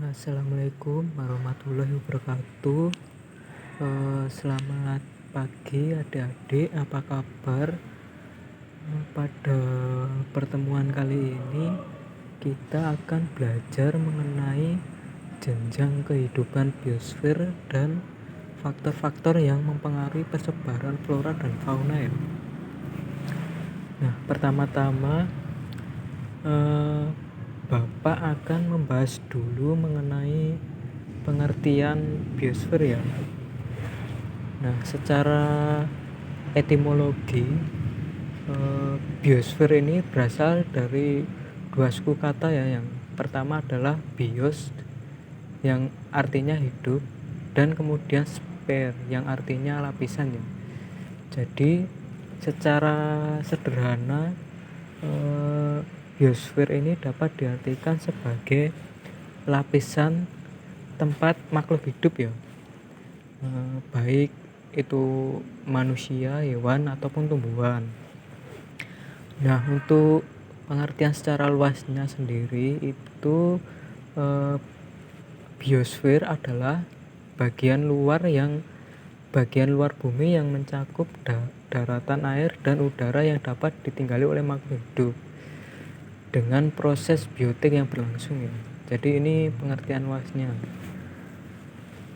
Assalamualaikum warahmatullahi wabarakatuh. Selamat pagi adik-adik, apa kabar? Pada pertemuan kali ini kita akan belajar mengenai jenjang kehidupan biosfer dan faktor-faktor yang mempengaruhi persebaran flora dan fauna ya. Nah, pertama-tama Bapak akan membahas dulu mengenai pengertian biosfer ya. Nah, secara etimologi, biosfer ini berasal dari dua suku kata ya. Yang pertama adalah bios yang artinya hidup, dan kemudian sphere yang artinya lapisan ya. Jadi secara sederhana biosfer ini dapat diartikan sebagai lapisan tempat makhluk hidup ya, baik itu manusia, hewan ataupun tumbuhan. Nah, untuk pengertian secara luasnya sendiri itu biosfer adalah bagian luar bumi yang mencakup daratan, air, dan udara yang dapat ditinggali oleh makhluk hidup dengan proses biotik yang berlangsung ya. Jadi ini pengertian luasnya.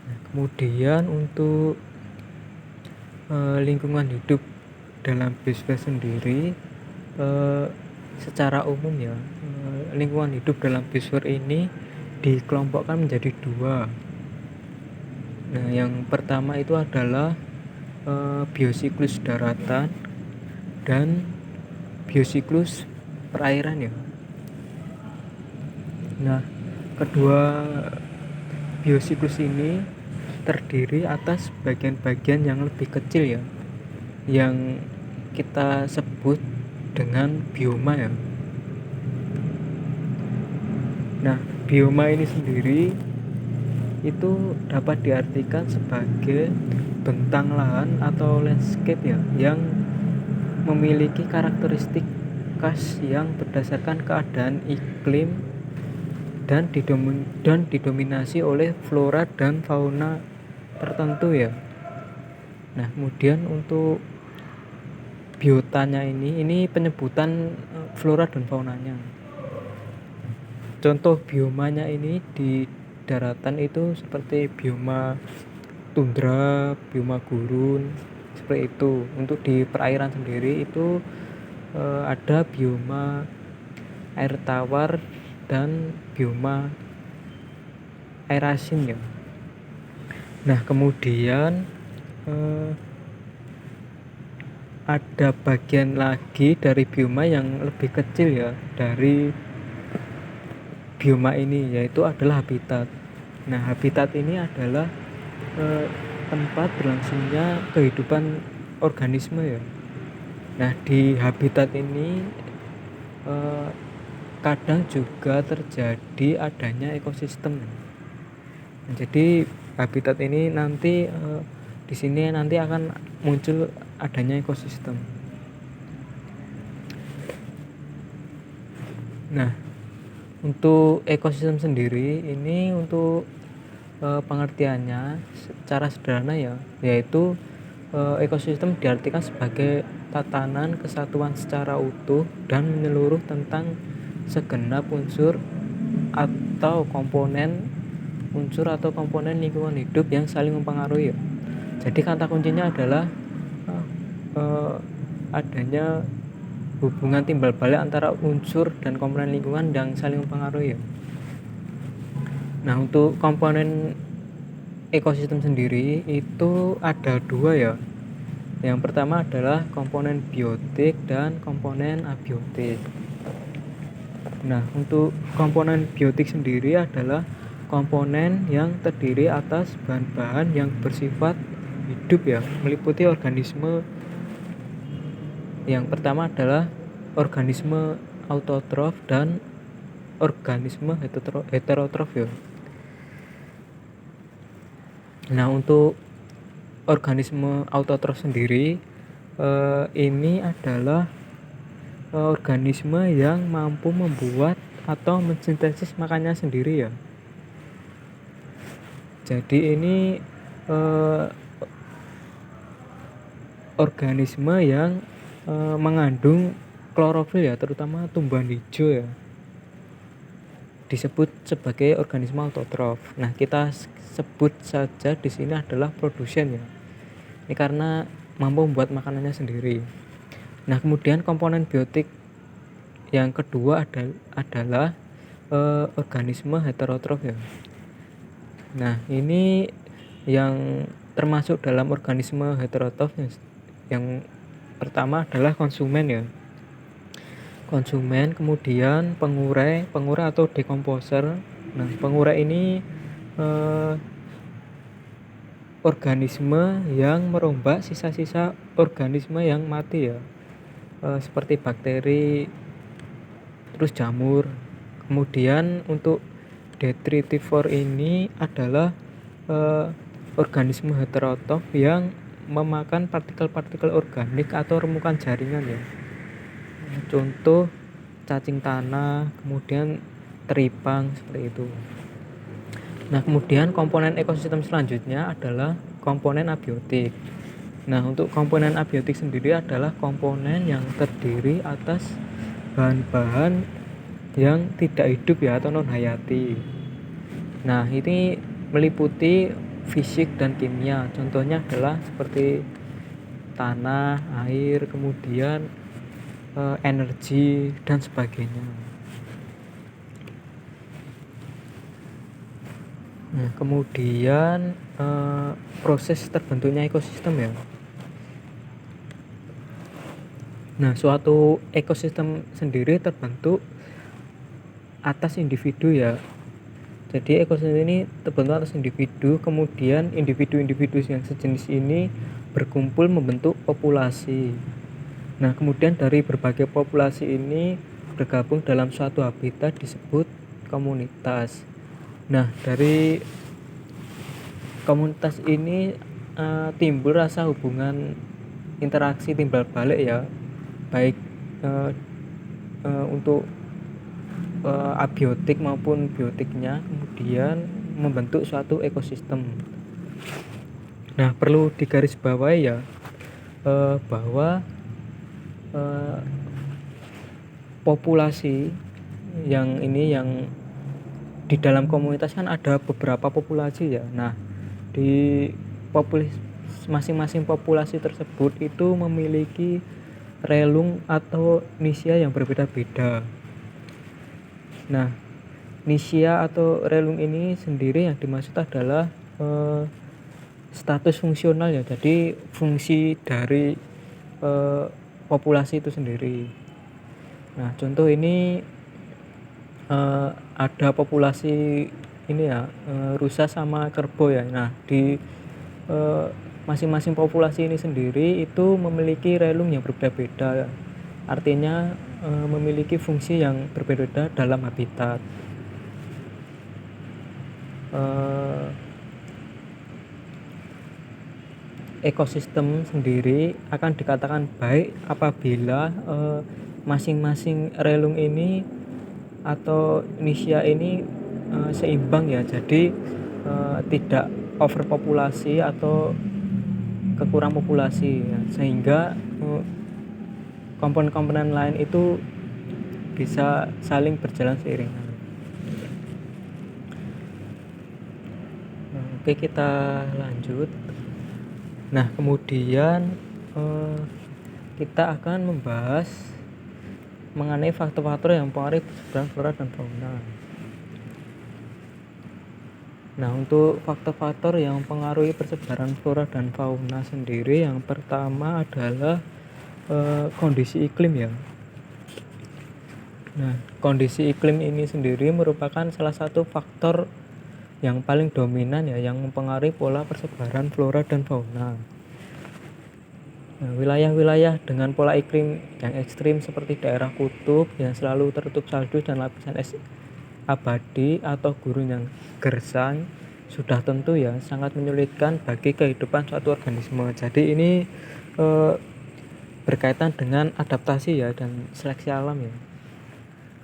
Nah, kemudian untuk lingkungan hidup dalam biosfer sendiri, secara umum ya, lingkungan hidup dalam biosfer ini dikelompokkan menjadi dua. Nah, yang pertama itu adalah biosiklus daratan dan biosiklus perairan ya. Nah, kedua biosiklus ini terdiri atas bagian-bagian yang lebih kecil ya, yang kita sebut dengan bioma ya. Nah, bioma ini sendiri itu dapat diartikan sebagai bentang lahan atau landscape ya, yang memiliki karakteristik khas yang berdasarkan keadaan iklim dan didominasi oleh flora dan fauna tertentu ya. Nah, kemudian untuk biotanya ini penyebutan flora dan faunanya. Contoh biomanya ini di daratan itu seperti bioma tundra, bioma gurun, seperti itu. Untuk di perairan sendiri itu ada bioma air tawar dan bioma air asin ya. Nah, kemudian ada bagian lagi dari bioma yang lebih kecil ya dari bioma ini, yaitu adalah habitat. Nah, habitat ini adalah tempat berlangsungnya kehidupan organisme ya. Nah, di habitat ini kadang juga terjadi adanya ekosistem. Nah, jadi habitat ini nanti di sini nanti akan muncul adanya ekosistem. Nah, untuk ekosistem sendiri ini untuk pengertiannya secara sederhana ya, yaitu ekosistem diartikan sebagai tatanan kesatuan secara utuh dan menyeluruh tentang segenap unsur atau komponen lingkungan hidup yang saling mempengaruhi ya. Jadi kata kuncinya adalah adanya hubungan timbal balik antara unsur dan komponen lingkungan yang saling mempengaruhi ya. Nah, untuk komponen ekosistem sendiri itu ada dua ya. Yang pertama adalah komponen biotik dan komponen abiotik. Nah, untuk komponen biotik sendiri adalah komponen yang terdiri atas bahan-bahan yang bersifat hidup ya, meliputi organisme. Yang pertama adalah organisme autotrof dan organisme heterotrof ya. Nah, untuk organisme autotrof sendiri ini adalah organisme yang mampu membuat atau mensintesis makannya sendiri ya. Jadi ini eh, organisme yang mengandung klorofil ya, terutama tumbuhan hijau ya. Disebut sebagai organisme autotrof. Nah, kita sebut saja di sini adalah produsen ya. Ini karena mampu membuat makanannya sendiri. Nah, kemudian komponen biotik yang kedua adalah organisme heterotrof ya. Nah, ini yang termasuk dalam organisme heterotrof yang pertama adalah konsumen ya. Konsumen, kemudian pengurai atau dekomposer. Nah, pengurai ini organisme yang merombak sisa-sisa organisme yang mati ya, seperti bakteri, terus jamur. Kemudian untuk detritivore ini adalah organisme heterotrof yang memakan partikel-partikel organik atau remukan jaringan ya. Contoh cacing tanah, kemudian teripang seperti itu. Nah, kemudian komponen ekosistem selanjutnya adalah komponen abiotik. Nah, untuk komponen abiotik sendiri adalah komponen yang terdiri atas bahan-bahan yang tidak hidup ya atau non hayati. Nah, ini meliputi fisik dan kimia. Contohnya adalah seperti tanah, air, kemudian energi dan sebagainya. Nah, kemudian proses terbentuknya ekosistem ya. Nah, suatu ekosistem sendiri terbentuk atas individu ya. Jadi ekosistem ini terbentuk atas individu, kemudian individu-individu yang sejenis ini berkumpul membentuk populasi. Nah, kemudian dari berbagai populasi ini bergabung dalam suatu habitat disebut komunitas. Nah, dari komunitas ini timbul rasa hubungan interaksi timbal balik ya, baik untuk abiotik maupun biotiknya, kemudian membentuk suatu ekosistem. Nah, perlu digarisbawahi ya bahwa populasi yang di dalam komunitas kan ada beberapa populasi ya. Nah, di masing-masing populasi tersebut itu memiliki relung atau nisia yang berbeda-beda. Nah, nisia atau relung ini sendiri yang dimaksud adalah status fungsional ya. Jadi fungsi dari populasi itu sendiri. Nah, contoh ini ada populasi ini ya, rusa sama kerbau ya. Nah, di masing-masing populasi ini sendiri itu memiliki relung yang berbeda-beda. Artinya memiliki fungsi yang berbeda dalam habitat. Ekosistem sendiri akan dikatakan baik apabila masing-masing relung ini atau nisia ini seimbang ya. Jadi tidak overpopulasi atau kekurang populasi ya, sehingga komponen-komponen lain itu bisa saling berjalan seiringan. Oke, kita lanjut. Nah, kemudian kita akan membahas mengenai faktor-faktor yang mempengaruhi persebaran flora dan fauna. Nah, untuk faktor-faktor yang mempengaruhi persebaran flora dan fauna sendiri, yang pertama adalah kondisi iklim ya. Nah, kondisi iklim ini sendiri merupakan salah satu faktor yang paling dominan ya, yang mempengaruhi pola persebaran flora dan fauna. Nah, wilayah-wilayah dengan pola iklim yang ekstrim seperti daerah kutub yang selalu tertutup salju dan lapisan es abadi atau gurun yang gersang sudah tentu ya sangat menyulitkan bagi kehidupan suatu organisme. Jadi ini berkaitan dengan adaptasi ya dan seleksi alam ya.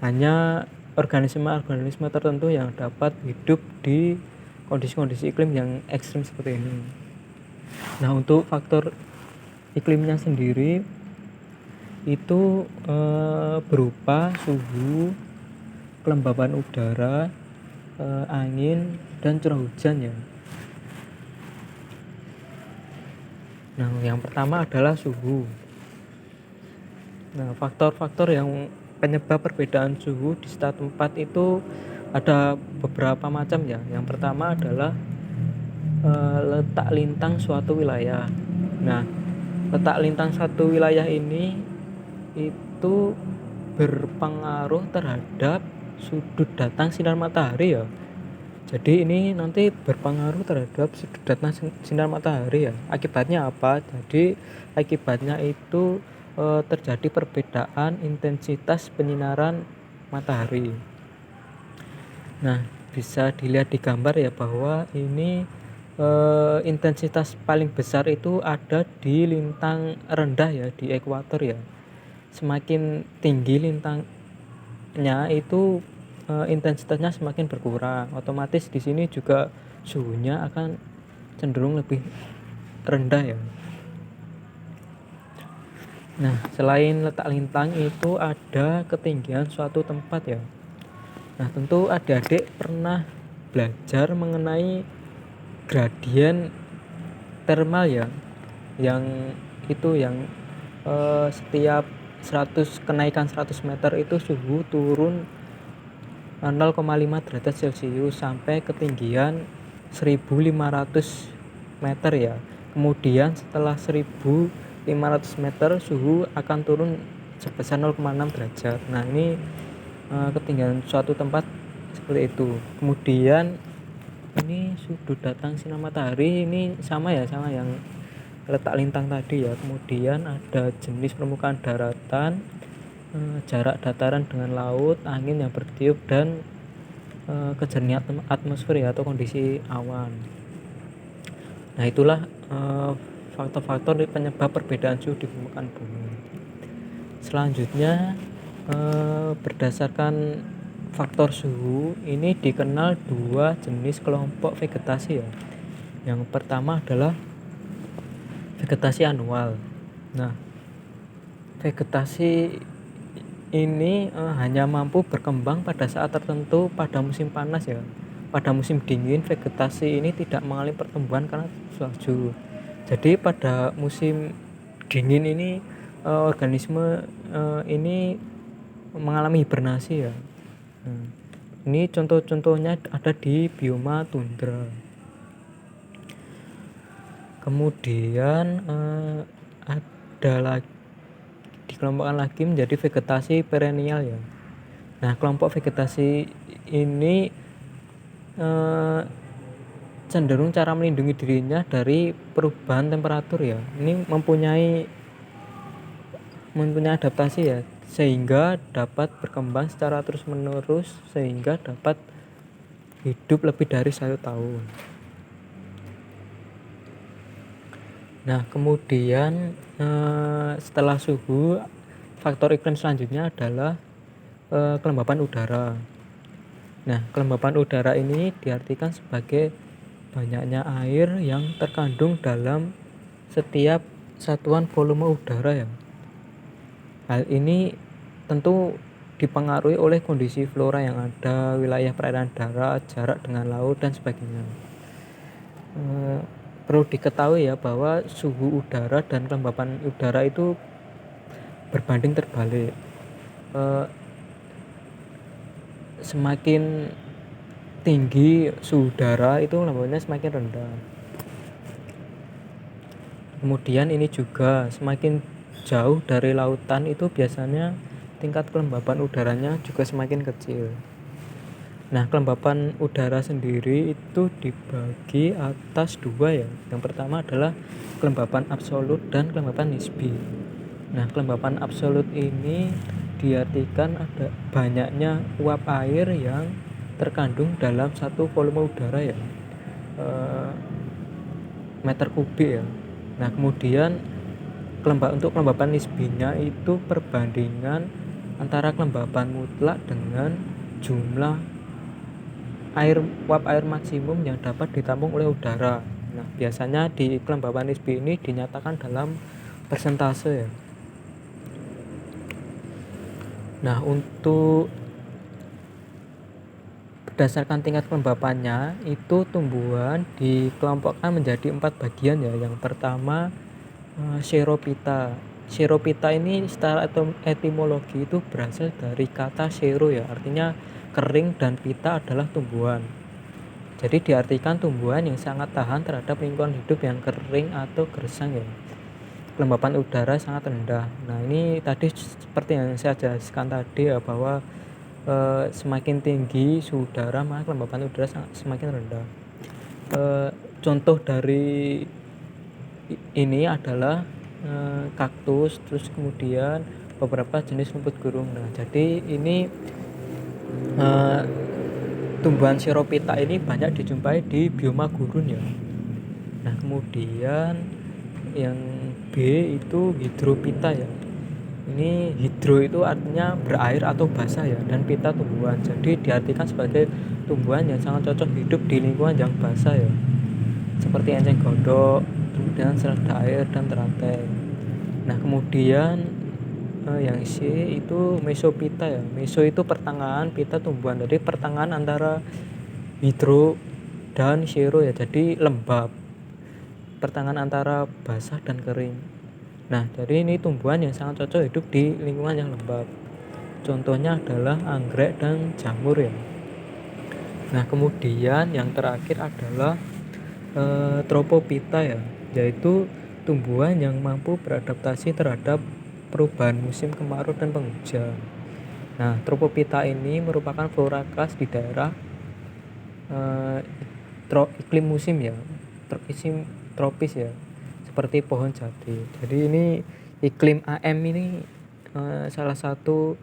Hanya organisme-organisme tertentu yang dapat hidup di kondisi-kondisi iklim yang ekstrim seperti ini. Nah, untuk faktor iklimnya sendiri itu berupa suhu, kelembaban udara, angin, dan curah hujan ya. Nah, yang pertama adalah suhu. Nah, faktor-faktor yang penyebab perbedaan suhu di satu tempat itu ada beberapa macam ya. Yang pertama adalah letak lintang suatu wilayah. Nah, letak lintang suatu wilayah ini itu berpengaruh terhadap sudut datang sinar matahari ya. Jadi ini nanti berpengaruh terhadap sudut datang sinar matahari ya. Akibatnya apa? Jadi akibatnya itu terjadi perbedaan intensitas penyinaran matahari. Nah, bisa dilihat di gambar ya bahwa ini intensitas paling besar itu ada di lintang rendah ya, di ekuator ya. Semakin tinggi lintangnya itu intensitasnya semakin berkurang. Otomatis di sini juga suhunya akan cenderung lebih rendah ya. Nah, selain letak lintang itu ada ketinggian suatu tempat ya. Nah, tentu adik-adik pernah belajar mengenai gradien termal ya, yang itu yang setiap kenaikan 100 meter itu suhu turun 0,5 derajat Celcius sampai ketinggian 1500 meter ya. Kemudian setelah 1500 meter suhu akan turun sebesar 0,6 derajat. Nah, ini ketinggian suatu tempat seperti itu. Kemudian ini sudut datang sinar matahari ini sama yang letak lintang tadi ya. Kemudian ada jenis permukaan daratan, jarak dataran dengan laut, angin yang bertiup, dan kejernihan atmosfer ya, atau kondisi awan. Nah, itulah faktor-faktor penyebab perbedaan suhu di permukaan bumi. Selanjutnya berdasarkan faktor suhu ini dikenal dua jenis kelompok vegetasi ya. Yang pertama adalah vegetasi anual. Nah, vegetasi ini hanya mampu berkembang pada saat tertentu pada musim panas ya. Pada musim dingin vegetasi ini tidak mengalami pertumbuhan karena salju. Jadi pada musim dingin ini organisme ini mengalami hibernasi ya. Ini contoh-contohnya ada di bioma tundra. Kemudian ada lagi dikelompokkan lagi menjadi vegetasi perennial ya. Nah, kelompok vegetasi ini cenderung cara melindungi dirinya dari perubahan temperatur ya. Ini mempunyai adaptasi ya, sehingga dapat berkembang secara terus-menerus sehingga dapat hidup lebih dari 1 tahun. Nah, kemudian setelah suhu, faktor iklim selanjutnya adalah kelembapan udara. Nah, kelembapan udara ini diartikan sebagai banyaknya air yang terkandung dalam setiap satuan volume udara ya. Hal ini tentu dipengaruhi oleh kondisi flora yang ada, wilayah perairan darat, jarak dengan laut, dan sebagainya. Perlu diketahui ya bahwa suhu udara dan kelembapan udara itu berbanding terbalik. Semakin tinggi suhu udara itu kelembapannya semakin rendah. Kemudian ini juga semakin jauh dari lautan itu biasanya tingkat kelembapan udaranya juga semakin kecil. Nah, kelembapan udara sendiri itu dibagi atas dua ya. Yang pertama adalah kelembapan absolut dan kelembapan nisbi. Nah, kelembapan absolut ini diartikan ada banyaknya uap air yang terkandung dalam satu volume udara ya, meter kubik ya. Nah, kemudian untuk kelembapan nisbinya itu perbandingan antara kelembapan mutlak dengan jumlah uap air maksimum yang dapat ditampung oleh udara. Nah, biasanya di kelembapan Nisbi ini dinyatakan dalam persentase ya. Nah, untuk berdasarkan tingkat kelembapannya itu tumbuhan dikelompokkan menjadi 4 bagian ya. Yang pertama Xerophyta. Xerophyta ini secara etimologi itu berasal dari kata xero ya, artinya kering, dan pita adalah tumbuhan. Jadi diartikan tumbuhan yang sangat tahan terhadap lingkungan hidup yang kering atau gersang ya. Kelembapan udara sangat rendah. Nah, ini tadi seperti yang saya jelaskan tadi ya, bahwa semakin tinggi suhu udara maka kelembapan udara semakin rendah. Contoh dari ini adalah kaktus, terus kemudian beberapa jenis rumput gurun. Nah, jadi ini tumbuhan Xerophyta ini banyak dijumpai di bioma gurun ya. Nah, kemudian yang B itu Hydrophyta ya. Ini hidro itu artinya berair atau basah ya, dan pita tumbuhan. Jadi diartikan sebagai tumbuhan yang sangat cocok hidup di lingkungan yang basah ya, seperti enceng gondok, kemudian selada air dan teratai. Nah, kemudian yang C itu Mesophyta ya. Meso itu pertengahan, pita tumbuhan. Jadi pertengahan antara hidro dan xero ya, jadi lembab, pertengahan antara basah dan kering. Nah, jadi ini tumbuhan yang sangat cocok hidup di lingkungan yang lembab. Contohnya adalah anggrek dan jamur ya. Nah, kemudian yang terakhir adalah Tropophyta ya, yaitu tumbuhan yang mampu beradaptasi terhadap perubahan musim kemarau dan penghujan. Nah, Tropophyta ini merupakan flora khas di daerah iklim musim ya, tropis ya, seperti pohon jati. Jadi ini iklim AM ini salah satu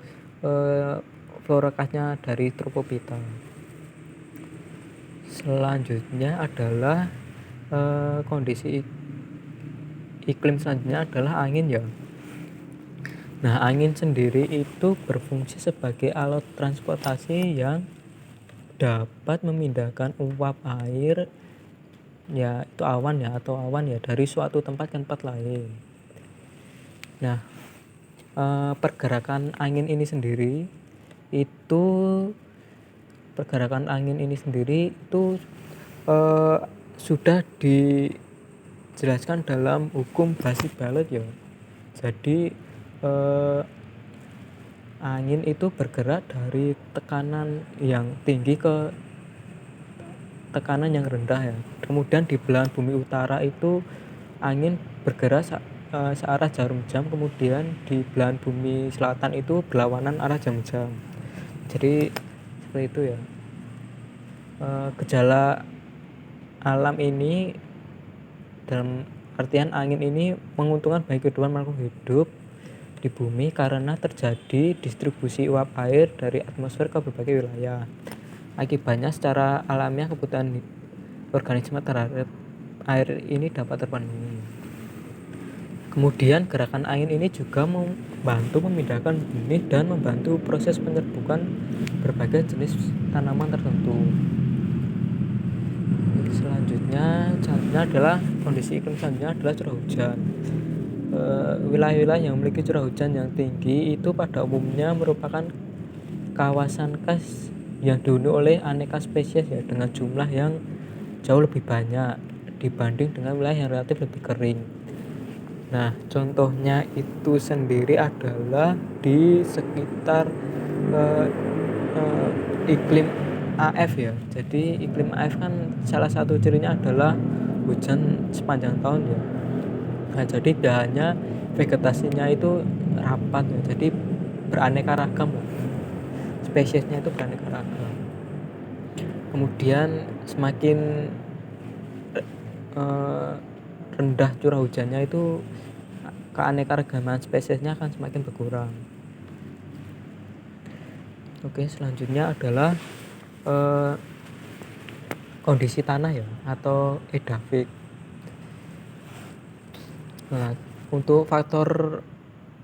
flora khasnya dari Tropophyta. Selanjutnya adalah kondisi iklim selanjutnya adalah angin ya. Nah, angin sendiri itu berfungsi sebagai alat transportasi yang dapat memindahkan uap air ya, itu awan ya, atau awan ya, dari suatu tempat ke tempat lain. Nah, pergerakan angin ini sendiri itu sudah dijelaskan dalam hukum Basi-Ballot ya. Jadi angin itu bergerak dari tekanan yang tinggi ke tekanan yang rendah ya. Kemudian di belahan bumi utara itu angin bergerak searah jarum jam, kemudian di belahan bumi selatan itu berlawanan arah jarum jam. Jadi seperti itu ya. Gejala alam ini dalam artian angin ini menguntungkan bagi kehidupan makhluk hidup di bumi karena terjadi distribusi uap air dari atmosfer ke berbagai wilayah. Akibatnya secara alamiah kebutuhan organisme terhadap air ini dapat terpenuhi. Kemudian gerakan angin ini juga membantu memindahkan benih dan membantu proses penyerbukan berbagai jenis tanaman tertentu. Selanjutnya adalah kondisi iklim selanjutnya adalah curah hujan. Wilayah-wilayah yang memiliki curah hujan yang tinggi itu pada umumnya merupakan kawasan khas yang dihuni oleh aneka spesies ya, dengan jumlah yang jauh lebih banyak dibanding dengan wilayah yang relatif lebih kering. Nah, contohnya itu sendiri adalah di sekitar iklim AF ya. Jadi iklim AF kan salah satu cirinya adalah hujan sepanjang tahun ya. Nah, jadi biasanya vegetasinya itu rapat ya, jadi beraneka ragam lah. Spesiesnya itu beraneka ragam. Kemudian semakin rendah curah hujannya itu keanekaragaman spesiesnya akan semakin berkurang. Oke, selanjutnya adalah kondisi tanah ya, atau edafik. Nah, untuk faktor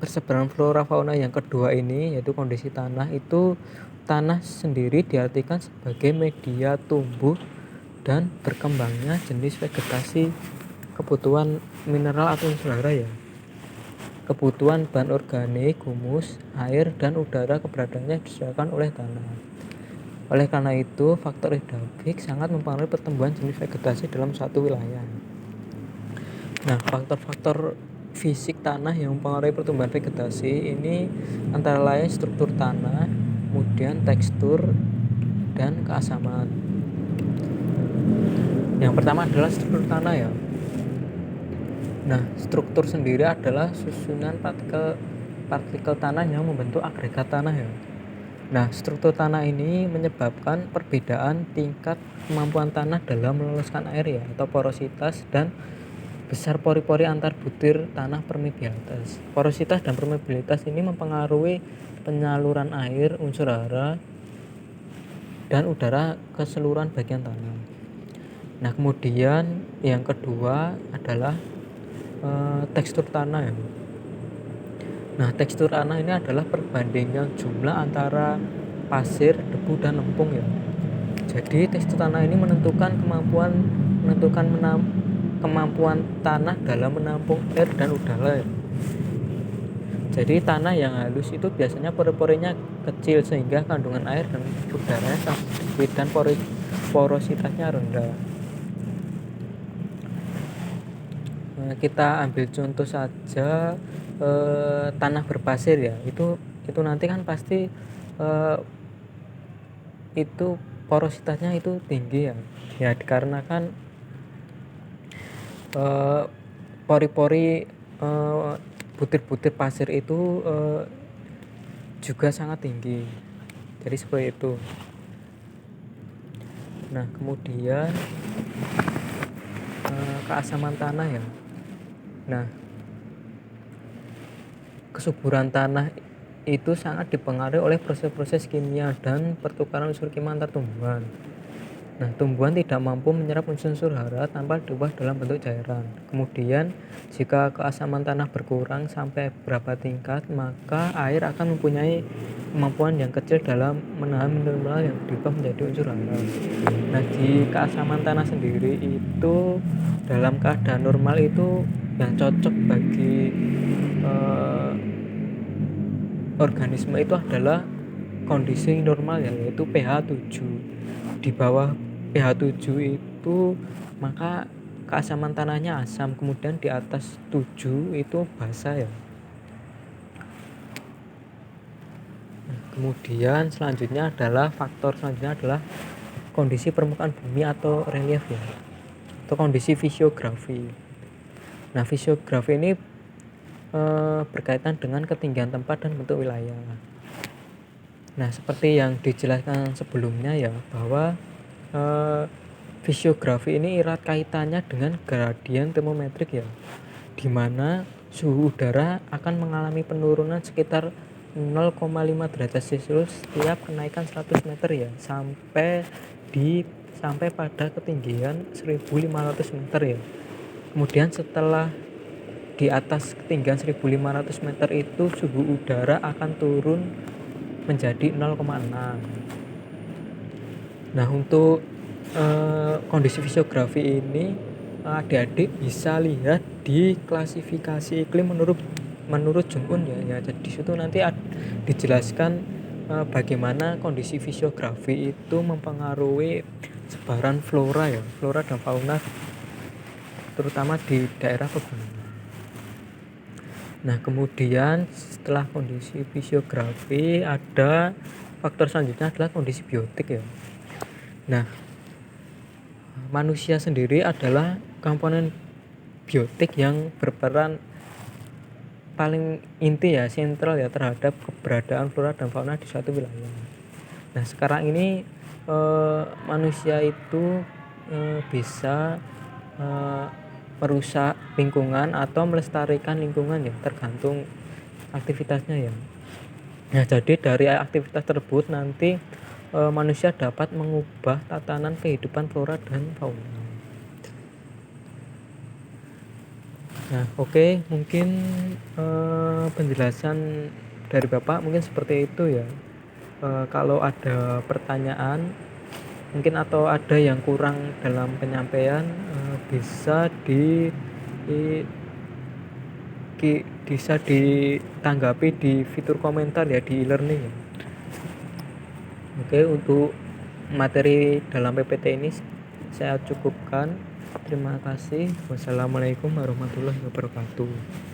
persebaran flora fauna yang kedua ini, yaitu kondisi tanah, itu tanah sendiri diartikan sebagai media tumbuh dan berkembangnya jenis vegetasi, kebutuhan mineral atau unsur hara ya, kebutuhan bahan organik, humus, air, dan udara keberadaannya disediakan oleh tanah. Oleh karena itu, faktor hidrologik sangat mempengaruhi pertumbuhan jenis vegetasi dalam suatu wilayah. Nah, faktor-faktor fisik tanah yang mempengaruhi pertumbuhan vegetasi ini antara lain struktur tanah, kemudian tekstur, dan keasaman. Yang pertama adalah struktur tanah ya. Nah, struktur sendiri adalah susunan partikel tanah yang membentuk agregat tanah ya. Nah, struktur tanah ini menyebabkan perbedaan tingkat kemampuan tanah dalam meloloskan air ya, atau porositas, dan besar pori-pori antar butir tanah permeabilitas. Porositas dan permeabilitas ini mempengaruhi penyaluran air, unsur hara, dan udara ke seluruh bagian tanah. Nah, kemudian yang kedua adalah tekstur tanah ya. Nah, tekstur tanah ini adalah perbandingan jumlah antara pasir, debu, dan lempung ya. Jadi tekstur tanah ini menentukan kemampuan tanah dalam menampung air dan udara ya. Jadi tanah yang halus itu biasanya pori-porinya kecil sehingga kandungan air dan udaranya sangat sedikit dan porositasnya rendah. Nah, kita ambil contoh saja tanah berpasir ya. Itu nanti kan pasti itu porositasnya itu tinggi ya. Ya dikarenakan pori-pori butir-butir pasir itu juga sangat tinggi. Jadi seperti itu. Nah, kemudian keasaman tanah ya. Nah, kesuburan tanah itu sangat dipengaruhi oleh proses-proses kimia dan pertukaran unsur kimia antar tumbuhan. Nah, tumbuhan tidak mampu menyerap unsur hara tanpa diubah dalam bentuk cairan. Kemudian, jika keasaman tanah berkurang sampai beberapa tingkat, maka air akan mempunyai kemampuan yang kecil dalam menahan mineral yang diubah menjadi unsur hara. Nah, di keasaman tanah sendiri itu dalam keadaan normal itu yang cocok bagi organisme itu adalah kondisi normal ya, yaitu pH 7. Di bawah pH 7 itu maka keasaman tanahnya asam, kemudian di atas 7 itu basa ya. Kemudian faktor selanjutnya adalah kondisi permukaan bumi atau relief ya, atau kondisi fisiografi. Nah, fisiografi ini berkaitan dengan ketinggian tempat dan bentuk wilayah. Nah, seperti yang dijelaskan sebelumnya ya, bahwa fisiografi ini erat kaitannya dengan gradien termometrik ya, di mana suhu udara akan mengalami penurunan sekitar 0,5 derajat Celcius setiap kenaikan 100 meter ya, sampai pada ketinggian 1.500 meter ya. Kemudian setelah di atas ketinggian 1.500 meter itu suhu udara akan turun menjadi 0,6. Nah, untuk kondisi fisiografi ini adik-adik bisa lihat di klasifikasi iklim menurut Jung-un ya. Jadi di situ nanti dijelaskan bagaimana kondisi fisiografi itu mempengaruhi sebaran flora dan fauna, terutama di daerah pegunungan. Nah, kemudian setelah kondisi fisiografi ada faktor selanjutnya adalah kondisi biotik ya. Nah, manusia sendiri adalah komponen biotik yang berperan paling inti ya, sentral ya, terhadap keberadaan flora dan fauna di suatu wilayah. Nah, sekarang ini manusia itu bisa merusak lingkungan atau melestarikan lingkungan ya, tergantung aktivitasnya ya. Nah, jadi dari aktivitas tersebut nanti manusia dapat mengubah tatanan kehidupan flora dan fauna. Nah, oke, mungkin penjelasan dari Bapak mungkin seperti itu ya. Kalau ada pertanyaan mungkin atau ada yang kurang dalam penyampaian, bisa di bisa ditanggapi di fitur komentar ya di e-learning ya. Oke, untuk materi dalam PPT ini saya cukupkan. Terima kasih. Wassalamualaikum warahmatullahi wabarakatuh.